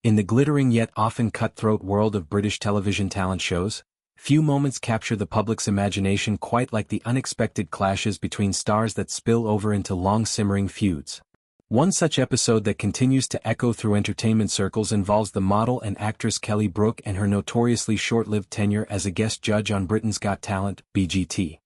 In the glittering yet often cutthroat world of British television talent shows, few moments capture the public's imagination quite like the unexpected clashes between stars that spill over into long-simmering feuds. One such episode that continues to echo through entertainment circles involves the model and actress Kelly Brook and her notoriously short-lived tenure as a guest judge on Britain's Got Talent, BGT.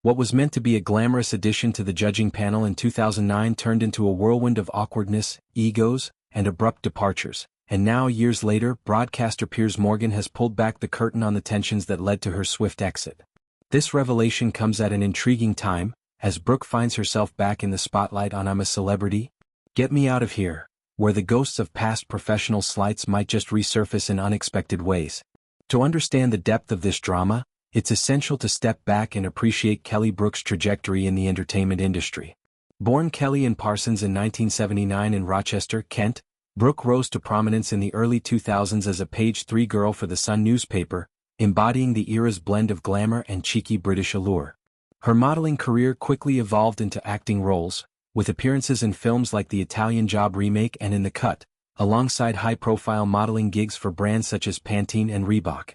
What was meant to be a glamorous addition to the judging panel in 2009 turned into a whirlwind of awkwardness, egos, and abrupt departures, and now years later broadcaster Piers Morgan has pulled back the curtain on the tensions that led to her swift exit. This revelation comes at an intriguing time, as Brook finds herself back in the spotlight on I'm a Celebrity? Get Me Out of Here, where the ghosts of past professional slights might just resurface in unexpected ways. To understand the depth of this drama, it's essential to step back and appreciate Kelly Brook's trajectory in the entertainment industry. Born Kelly Ann Parsons in 1979 in Rochester, Kent, Brook rose to prominence in the early 2000s as a page 3 girl for the Sun newspaper, embodying the era's blend of glamour and cheeky British allure. Her modeling career quickly evolved into acting roles, with appearances in films like The Italian Job remake and In the Cut, alongside high-profile modeling gigs for brands such as Pantene and Reebok.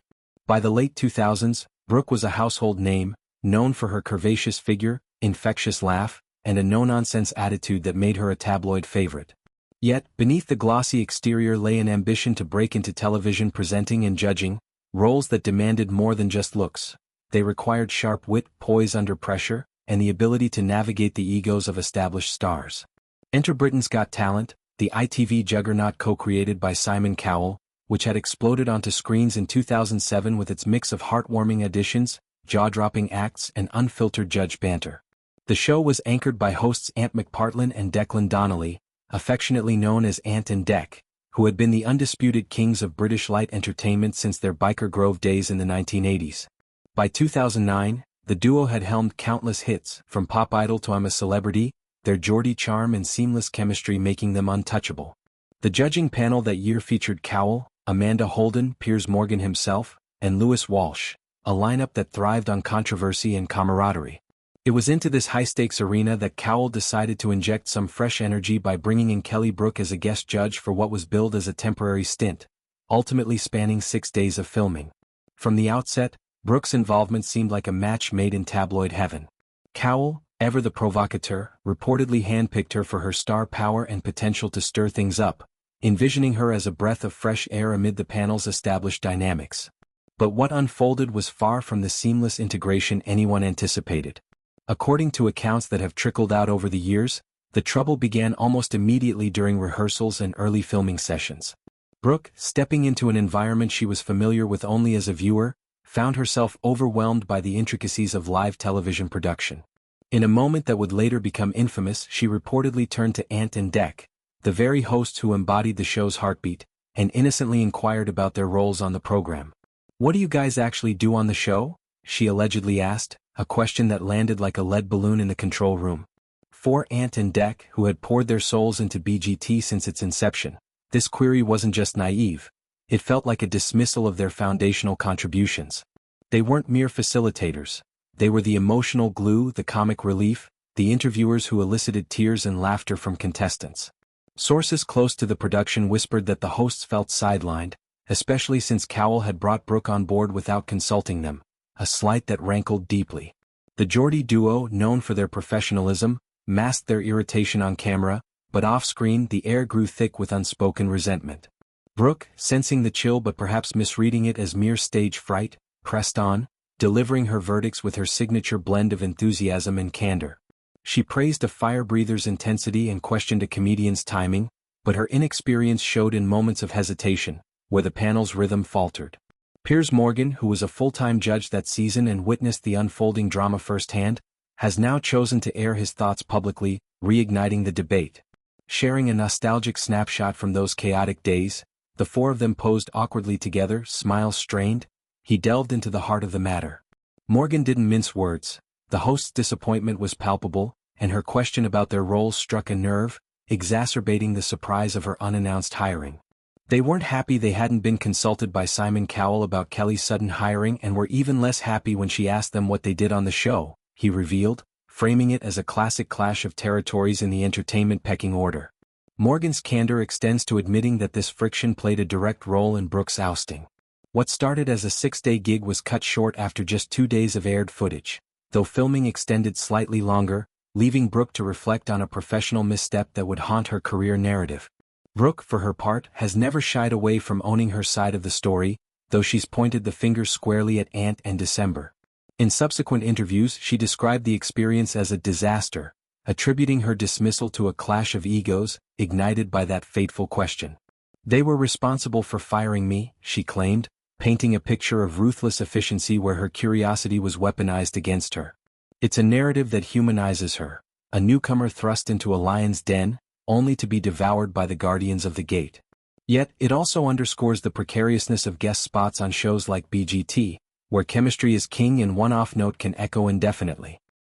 By the late 2000s, Brook was a household name, known for her curvaceous figure, infectious laugh, and a no-nonsense attitude that made her a tabloid favorite. Yet, beneath the glossy exterior lay an ambition to break into television presenting and judging, roles that demanded more than just looks. They required sharp wit, poise under pressure, and the ability to navigate the egos of established stars. Enter Britain's Got Talent, the ITV juggernaut co-created by Simon Cowell, which had exploded onto screens in 2007 with its mix of heartwarming auditions, jaw-dropping acts, and unfiltered judge banter. The show was anchored by hosts Ant McPartlin and Declan Donnelly, affectionately known as Ant and Dec, who had been the undisputed kings of British light entertainment since their Biker Grove days in the 1980s. By 2009, the duo had helmed countless hits, from Pop Idol to I'm a Celebrity, their Geordie charm and seamless chemistry making them untouchable. The judging panel that year featured Cowell, Amanda Holden, Piers Morgan himself, and Lewis Walsh, a lineup that thrived on controversy and camaraderie. It was into this high-stakes arena that Cowell decided to inject some fresh energy by bringing in Kelly Brook as a guest judge for what was billed as a temporary stint, ultimately spanning 6 days of filming. From the outset, Brook's involvement seemed like a match made in tabloid heaven. Cowell, ever the provocateur, reportedly handpicked her for her star power and potential to stir things up, envisioning her as a breath of fresh air amid the panel's established dynamics. But what unfolded was far from the seamless integration anyone anticipated. According to accounts that have trickled out over the years, the trouble began almost immediately during rehearsals and early filming sessions. Brook, stepping into an environment she was familiar with only as a viewer, found herself overwhelmed by the intricacies of live television production. In a moment that would later become infamous, she reportedly turned to Ant and Dec, the very hosts who embodied the show's heartbeat, and innocently inquired about their roles on the program. "What do you guys actually do on the show?" she allegedly asked, a question that landed like a lead balloon in the control room. For Ant and Dec, who had poured their souls into BGT since its inception, this query wasn't just naive. It felt like a dismissal of their foundational contributions. They weren't mere facilitators. They were the emotional glue, the comic relief, the interviewers who elicited tears and laughter from contestants. Sources close to the production whispered that the hosts felt sidelined, especially since Cowell had brought Brook on board without consulting them, a slight that rankled deeply. The Geordie duo, known for their professionalism, masked their irritation on camera, but off-screen the air grew thick with unspoken resentment. Brook, sensing the chill but perhaps misreading it as mere stage fright, pressed on, delivering her verdicts with her signature blend of enthusiasm and candor. She praised a fire breather's intensity and questioned a comedian's timing, but her inexperience showed in moments of hesitation, where the panel's rhythm faltered. Piers Morgan, who was a full-time judge that season and witnessed the unfolding drama firsthand, has now chosen to air his thoughts publicly, reigniting the debate. Sharing a nostalgic snapshot from those chaotic days, the four of them posed awkwardly together, smiles strained. He delved into the heart of the matter. Morgan didn't mince words. The host's disappointment was palpable, and her question about their roles struck a nerve, exacerbating the surprise of her unannounced hiring. They weren't happy they hadn't been consulted by Simon Cowell about Kelly's sudden hiring and were even less happy when she asked them what they did on the show, he revealed, framing it as a classic clash of territories in the entertainment pecking order. Morgan's candor extends to admitting that this friction played a direct role in Brook's ousting. What started as a 6-day gig was cut short after just 2 days of aired footage, though filming extended slightly longer, leaving Brook to reflect on a professional misstep that would haunt her career narrative. Brook, for her part, has never shied away from owning her side of the story, though she's pointed the finger squarely at Ant and December. In subsequent interviews, she described the experience as a disaster, attributing her dismissal to a clash of egos, ignited by that fateful question. "They were responsible for firing me," she claimed, painting a picture of ruthless efficiency where her curiosity was weaponized against her. It's a narrative that humanizes her, a newcomer thrust into a lion's den, only to be devoured by the guardians of the gate. Yet, it also underscores the precariousness of guest spots on shows like BGT, where chemistry is king and one off note can echo indefinitely.